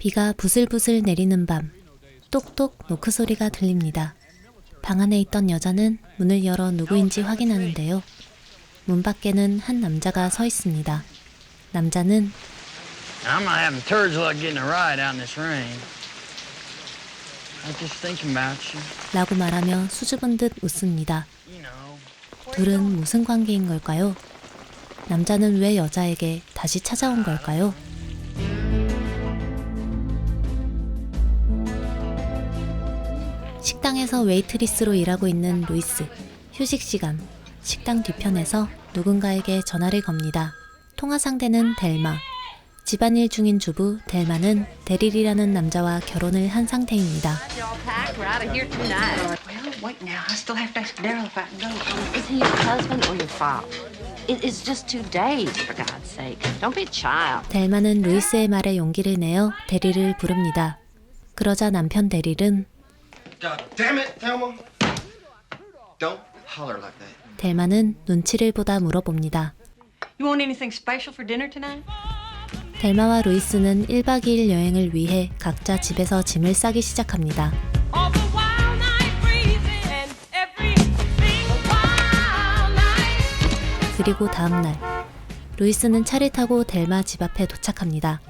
비가 부슬부슬 내리는 밤, 똑똑 노크 소리가 들립니다. 방 안에 있던 여자는 문을 열어 누구인지 확인하는데요. 문 밖에는 한 남자가 서 있습니다. 남자는 I'm not having turds luck getting a ride out in this rain. I was just thinking about you. 라고 말하며 수줍은 듯 웃습니다. You know. 둘은 무슨 관계인 걸까요? 남자는 왜 여자에게 다시 찾아온 걸까요? 식당에서 웨이트리스로 일하고 있는 루이스. 휴식 시간, 식당 뒤편에서 누군가에게 전화를 겁니다. 통화 상대는 델마. 집안일 중인 주부 델마는 데릴이라는 남자와 결혼을 한 상태입니다. Wait now, I still have to ask Daryl if I can go. Is he your husband or your father? It's just 2 days, for God's sake. Don't be a child. 델마는 루이스의 말에 용기를 내어 데릴을 부릅니다. 그러자 남편 데릴은 Damn it, Thelma. Don't holler like that. 델마는 눈치를 보다 물어봅니다. You want anything special for dinner tonight? 델마와 루이스는 1박 2일 여행을 위해 각자 집에서 짐을 싸기 시작합니다. 그리고 다음날 루이스는 차를 타고 델마 집 앞에 도착합니다.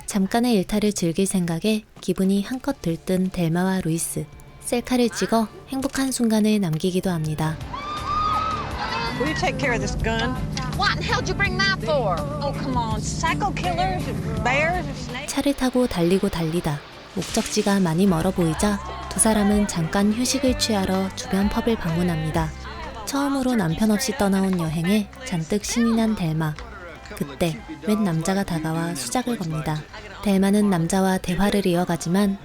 잠깐의 일탈을 즐길 생각에 기분이 한껏 들뜬 델마와 루이스, 셀카를 찍어 행복한 순간을 남기기도 합니다. Will you take care of this gun? What in hell did you bring that for? Oh, come on. Psycho killers, bears, snakes. 차를 타고 달리고 달리다 목적지가 많이 멀어 보이자 두 사람은 잠깐 휴식을 취하러 주변 펍을 방문합니다. 처음으로 남편 없이 떠나온 여행에 잔뜩 신이 난 델마. 그때 웬 남자가 다가와 수작을 겁니다. 델마는 남자와 대화를 이어가지만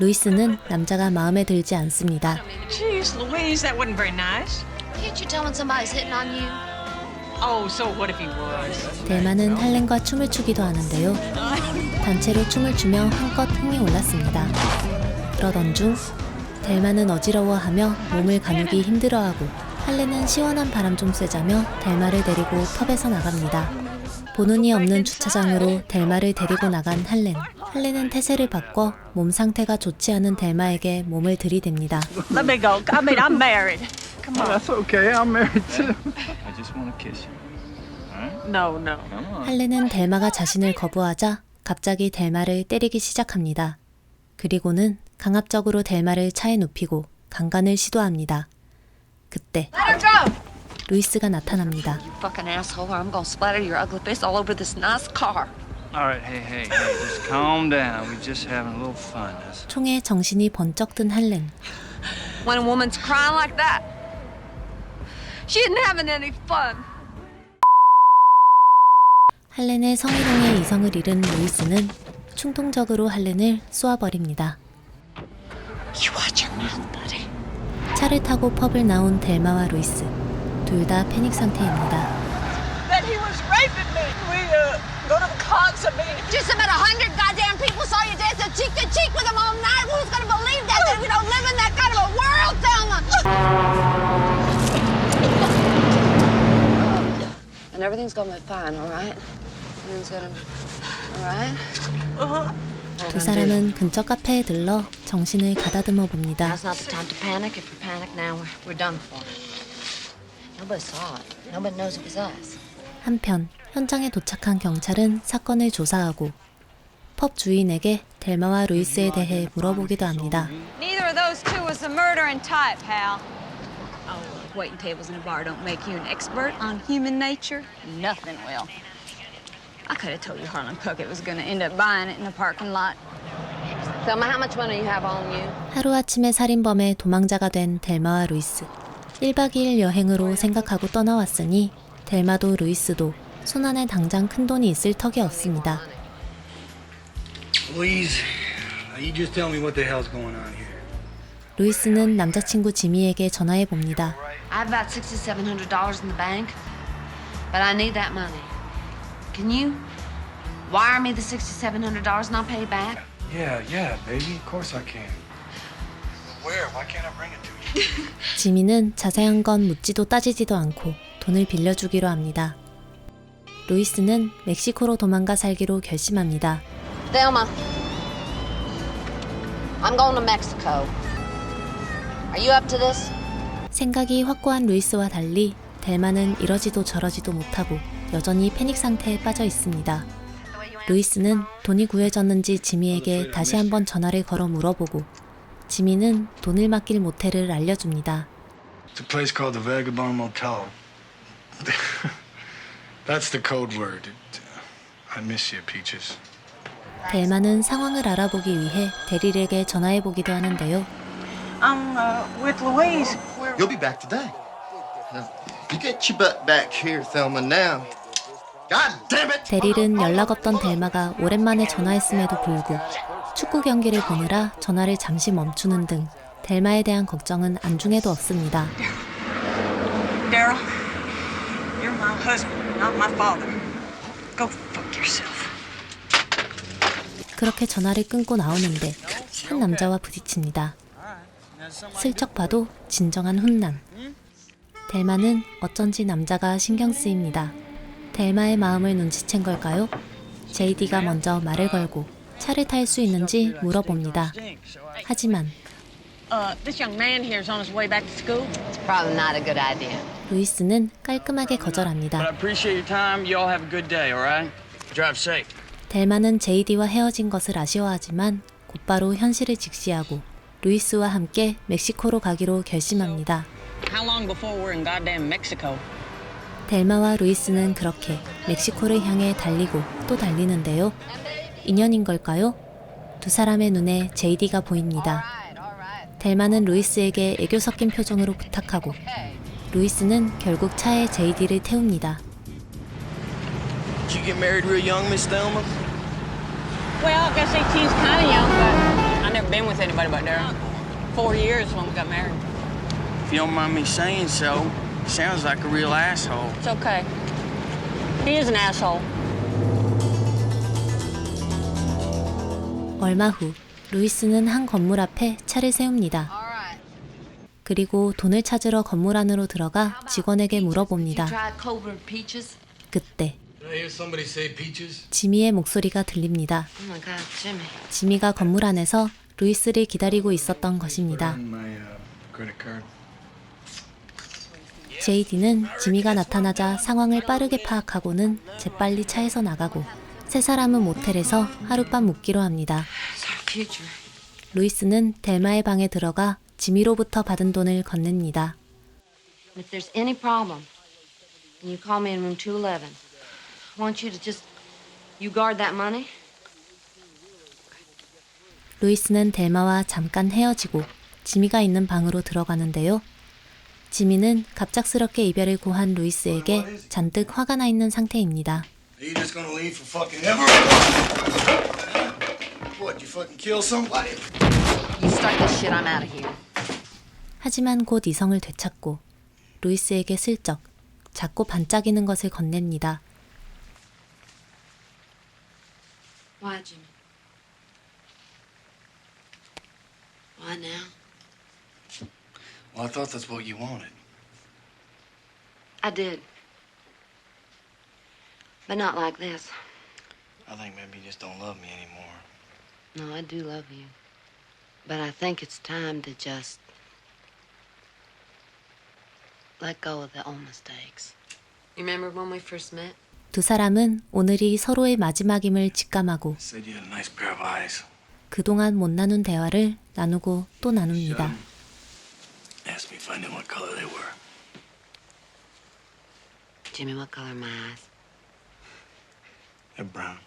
루이스는 남자가 마음에 들지 않습니다. Jeez, Louise, that wasn't very nice. Can't you tell when somebody's hitting on you? Oh, so what if he was? 델마는 할렌과 춤을 추기도 하는데요. 단체로 춤을 추며 한껏 흥이 올랐습니다. 그러던 중 델마는 어지러워하며 몸을 가누기 힘들어하고 할렌은 시원한 바람 좀 쐬자며 델마를 데리고 펍에서 나갑니다. 본운이 없는 주차장으로 델마를 데리고 나간 할렌. 할렌은 태세를 바꿔 몸 상태가 좋지 않은 델마에게 몸을 들이댑니다. Let me go. I mean, I'm married. Come on. That's okay. I'm married too. I just want to kiss you. No, no. Come on. 할렌은 델마가 자신을 거부하자 갑자기 델마를 때리기 시작합니다. 그리고는 강압적으로 델마를 차에 눕히고 강간을 시도합니다. 그때 루이스가 나타납니다. You fucking asshole, or I'm gonna splatter your ugly face all over this nice car. All right, hey, just calm down. We're just having a little fun. 총에 정신이 번쩍 든 할렌. When a woman's crying like that, she isn't having any fun. 할렌의 성희롱에 이성을 잃은 루이스는 충동적으로 할렌을 쏘아버립니다. You watch your mouth, buddy. 차를 타고 펍을 나온 델마와 루이스. 둘 다 패닉 상태입니다. That he was raping me. We go to the concert meeting. Just about 100 goddamn people saw you dancing cheek to cheek with him all night. Who's gonna believe that? We don't live in that kind of a world, Thelma. And everything's gonna be fine, all right? Everything's gonna be all right. 두 사람은 근처 카페에 들러 정신을 가다듬어 봅니다. Now's not the time to panic. If we panic now, we're done for. Nobody saw it. Nobody knows it was us. 한편 현장에 도착한 경찰은 사건을 조사하고 펍 주인에게 델마와 루이스에 대해 물어보기도 합니다. Neither of those two was the murdering type, Hal. Oh, waiting tables in a bar don't make you an expert on human nature. Nothing will. I could have told you Harlan Puckett was going to end up buying it in the parking lot. Thelma, how much money you have on you? 하루아침에 살인범의 도망자가 된 델마와 루이스. 1박 2일 여행으로 생각하고 떠나왔으니 델마도 루이스도 손안에 당장 큰돈이 있을 턱이 없습니다. Louise, you just tell me what the hell's going on here. 루이스는 남자친구 지미에게 전화해 봅니다. I have about $6,700 in the bank, but I need that money. Can you wire me the $6,700 and I'll pay you back? Yeah, baby. Of course I can. Where? Why can't I bring it to you? 지미는 자세한 건 묻지도 따지지도 않고 돈을 빌려주기로 합니다. 루이스는 멕시코로 도망가 살기로 결심합니다. Thelma, I'm going to Mexico. Are you up to this? 생각이 확고한 루이스와 달리 델마는 이러지도 저러지도 못하고 여전히 패닉 상태에 빠져 있습니다. 루이스는 돈이 구해졌는지 지미에게 다시 한번 전화를 걸어 물어보고 지미는 돈을 맡길 모텔을 알려줍니다. It's a place called the Vagabond Motel. That's the code word. I miss you, Peaches. 델마는 상황을 알아보기 위해 데릴에게 전화해보기도 하는데요. I'm with Louise. You'll be back today. You get your butt back here, Thelma, now. God damn it! 데릴은 연락 없던 델마가 오랜만에 전화했음에도 불구 축구 경기를 보느라 전화를 잠시 멈추는 등 델마에 대한 걱정은 안중에도 없습니다. Daryl, you're my husband, not my father. Go fuck yourself. 그렇게 전화를 끊고 나오는데 한 남자와 부딪힙니다. 슬쩍 봐도 진정한 훈남. 델마는 어쩐지 남자가 신경 쓰입니다. 델마의 마음을 눈치챈 걸까요? JD가 먼저 말을 걸고 차를 탈 수 있는지 물어봅니다. 하지만 This young man here is on his way back to school. It's probably not a good idea. 루이스는 깔끔하게 But I 거절합니다. appreciate your time. You all have a good day, all right? Drive safe. 델마는 JD와 헤어진 것을 아쉬워하지만 곧바로 현실을 직시하고 루이스와 함께 멕시코로 가기로 결심합니다. How long before we're in goddamn Mexico? 델마와 루이스는 그렇게 멕시코를 향해 달리고 또 달리는데요. 인연인 걸까요? 두 사람의 눈에 JD가 보입니다. 델마는 루이스에게 애교 섞인 표정으로 부탁하고 루이스는 결국 차에 JD를 태웁니다. Did you get married real young, Miss Thelma? Well, I guess 18's kind of young, but I've never been with anybody but Daryl. 4 years when we got married. If you don't mind me saying so, sounds like a real asshole. It's okay. He is an asshole. 얼마 후 루이스는 한 건물 앞에 차를 세웁니다. 그리고 돈을 찾으러 건물 안으로 들어가 직원에게 물어봅니다. Try Cobra Peaches? 그때 Did I hear somebody say Peaches? 지미의 목소리가 들립니다. Oh my God, Jimmy. 지미가 건물 안에서 루이스를 기다리고 있었던 것입니다. My credit card. JD는 지미가 나타나자 상황을 빠르게 파악하고는 재빨리 차에서 나가고 세 사람은 모텔에서 하룻밤 묵기로 합니다. It's our future. 루이스는 델마의 방에 들어가 지미로부터 받은 돈을 건넵니다. If there's any problem, and you call me in room 211, I want you to just, you guard that money. 루이스는 델마와 잠깐 헤어지고 지미가 있는 방으로 들어가는데요. 지미는 갑작스럽게 이별을 고한 루이스에게 잔뜩 화가 나 있는 상태입니다. Are you just gonna leave for fucking ever? What, you fucking kill somebody? You start this shit, I'm out of here. 하지만 곧 이성을 되찾고 루이스에게 슬쩍 작고 반짝이는 것을 건넵니다. Why, Jimmy? Why now? Well, I thought that's what you wanted. I did. But not like this. I think maybe you just don't love me anymore. No, I do love you. But I think it's time to just let go of the old mistakes. You remember when we first met? 두 사람은 오늘이 서로의 마지막임을 직감하고 Said you had a nice pair of eyes. 그동안 못 나눈 대화를 나누고 또 나눕니다. Asked me if I knew what color they were. Jimmy, what color are my eyes? They're brown.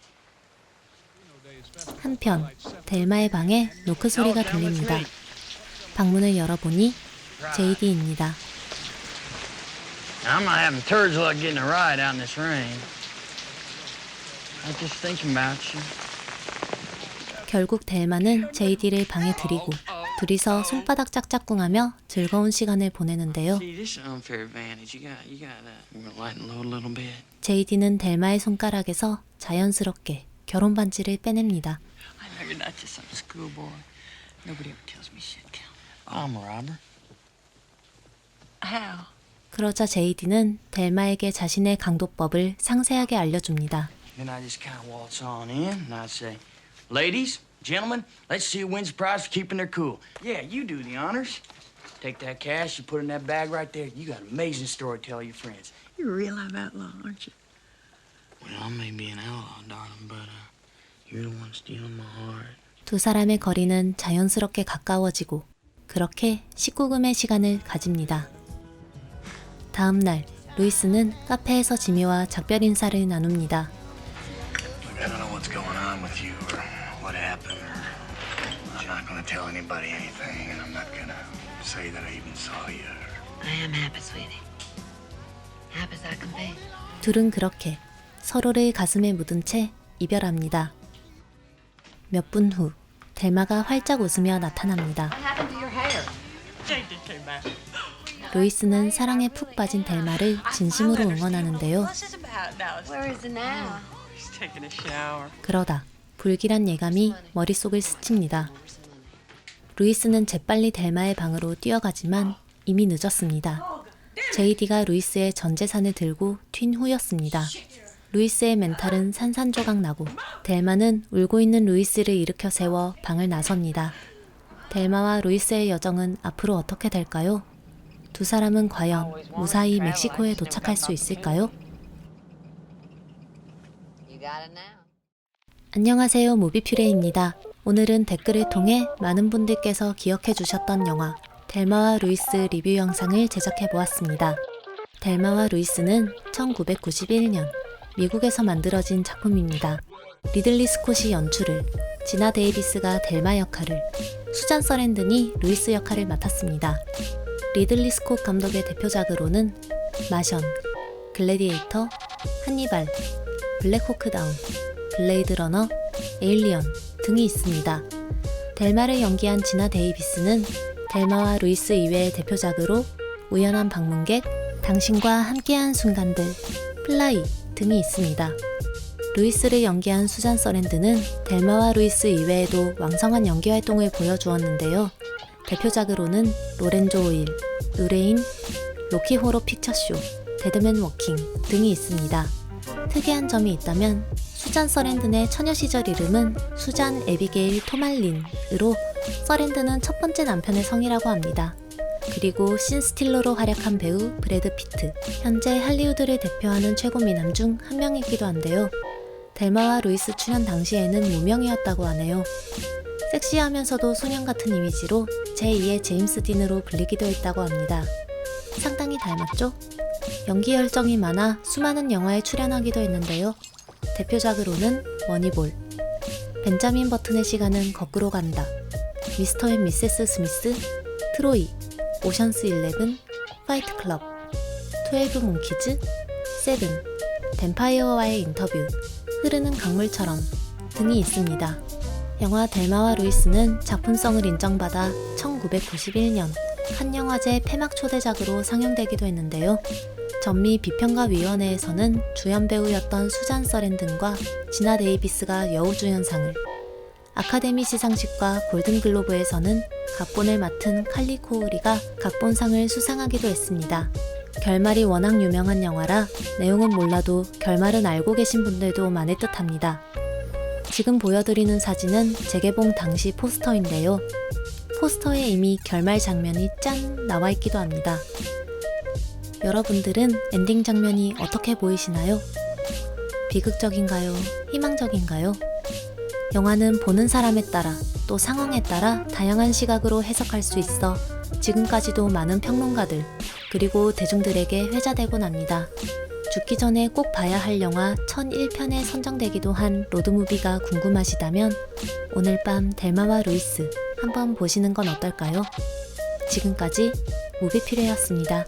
한편 델마의 방에 노크 소리가 들립니다. 방문을 열어보니 JD입니다. I'm not having turds luck getting a ride out in this rain. I was just thinking about you. 결국 델마는 JD를 방에 들이고 둘이서 손바닥 짝짝꿍하며 즐거운 시간을 보내는데요. See, this is unfair advantage. You gotta light and load a little bit. JD는 델마의 손가락에서 자연스럽게 결혼 반지를 빼냅니다. I know you're not just some schoolboy. Nobody ever tells me shit, Cal. I'm a robber. How? 그러자 JD는 델마에게 자신의 강도법을 상세하게 알려줍니다. Then I just kind of waltz on in, and I say, "Ladies, Gentlemen, let's see who wins the prize for keeping their cool. Yeah, you do the honors. Take that cash, you put it in that bag right there. You got an amazing story to tell your friends. You're a real live outlaw, aren't you? Well, I may be an outlaw, darling, but you're the one stealing my heart. 두 사람의 거리는 자연스럽게 가까워지고 그렇게 19금의 시간을 가집니다. 다음 날 루이스는 카페에서 지미와 작별 인사를 나눕니다. I don't know what's going on with you or what happened. I'm not gonna tell anybody anything, and I'm not gonna say that I even saw you. I am happy, sweetie. Happy as I can be. 둘은 그렇게 서로를 가슴에 묻은 채 이별합니다. 몇 분 후 델마가 활짝 웃으며 나타납니다. What happened to your hair? JD came back. 루이스는 사랑에 푹 빠진 델마를 진심으로 응원하는데요. What's this about, Dallas? Where is it now? He's taking a shower. 그러다 불길한 예감이 머릿속을 스칩니다. 루이스는 재빨리 델마의 방으로 뛰어가지만 이미 늦었습니다. JD가 루이스의 전 재산을 들고 튄 후였습니다. 루이스의 멘탈은 산산조각 나고 델마는 울고 있는 루이스를 일으켜 세워 방을 나섭니다. 델마와 루이스의 여정은 앞으로 어떻게 될까요? 두 사람은 과연 무사히 멕시코에 도착할 수 있을까요? You got it now. 안녕하세요, 무비퓨레입니다. 오늘은 댓글을 통해 많은 분들께서 기억해 주셨던 영화 델마와 루이스 리뷰 영상을 제작해 보았습니다. 델마와 루이스는 1991년 미국에서 만들어진 작품입니다. 리들리 스콧이 연출을, 지나 데이비스가 델마 역할을, 수잔 서랜든이 루이스 역할을 맡았습니다. 리들리 스콧 감독의 대표작으로는 마션, 글래디에이터, 한니발, 블랙호크 다운, 블레이드 러너, 에일리언 등이 있습니다. 델마를 연기한 지나 데이비스는 델마와 루이스 이외의 대표작으로 우연한 방문객, 당신과 함께한 순간들, 플라이 등이 있습니다. 루이스를 연기한 수잔 서랜드는 델마와 루이스 이외에도 왕성한 연기 활동을 보여주었는데요. 대표작으로는 로렌조 오일, 의뢰인, 로키 호러 픽처쇼, 데드맨 워킹 등이 있습니다. 특이한 점이 있다면 수잔 서랜든의 처녀 시절 이름은 수잔 에비게일 토말린으로 서랜든은 첫 번째 남편의 성이라고 합니다. 그리고 신 스틸러로 활약한 배우 브래드 피트, 현재 할리우드를 대표하는 최고 미남 중 한 명이기도 한데요. 델마와 루이스 출연 당시에는 무명이었다고 하네요. 섹시하면서도 소년 같은 이미지로 제2의 제임스 딘으로 불리기도 했다고 합니다. 상당히 닮았죠? 연기 열정이 많아 수많은 영화에 출연하기도 했는데요. 대표작으로는 머니볼, 벤자민 버튼의 시간은 거꾸로 간다, 미스터 앤 미세스 스미스, 트로이, 오션스 11, 파이트 클럽, 12 몽키즈, 세븐, 뱀파이어와의 인터뷰, 흐르는 강물처럼 등이 있습니다. 영화 델마와 루이스는 작품성을 인정받아 1991년 칸영화제 폐막 초대작으로 상영되기도 했는데요. 전미 비평가위원회에서는 주연 배우였던 수잔 서랜든과 지나 데이비스가 여우주연상을, 아카데미 시상식과 골든글로브에서는 각본을 맡은 칼리 코우리가 각본상을 수상하기도 했습니다. 결말이 워낙 유명한 영화라 내용은 몰라도 결말은 알고 계신 분들도 많을 듯합니다. 지금 보여드리는 사진은 재개봉 당시 포스터인데요. 포스터에 이미 결말 장면이 짠 나와있기도 합니다. 여러분들은 엔딩 장면이 어떻게 보이시나요? 비극적인가요? 희망적인가요? 영화는 보는 사람에 따라 또 상황에 따라 다양한 시각으로 해석할 수 있어 지금까지도 많은 평론가들 그리고 대중들에게 회자되곤 합니다. 죽기 전에 꼭 봐야 할 영화 1001편에 선정되기도 한 로드무비가 궁금하시다면 오늘 밤 델마와 루이스 한번 보시는 건 어떨까요? 지금까지 무비퓨레였습니다.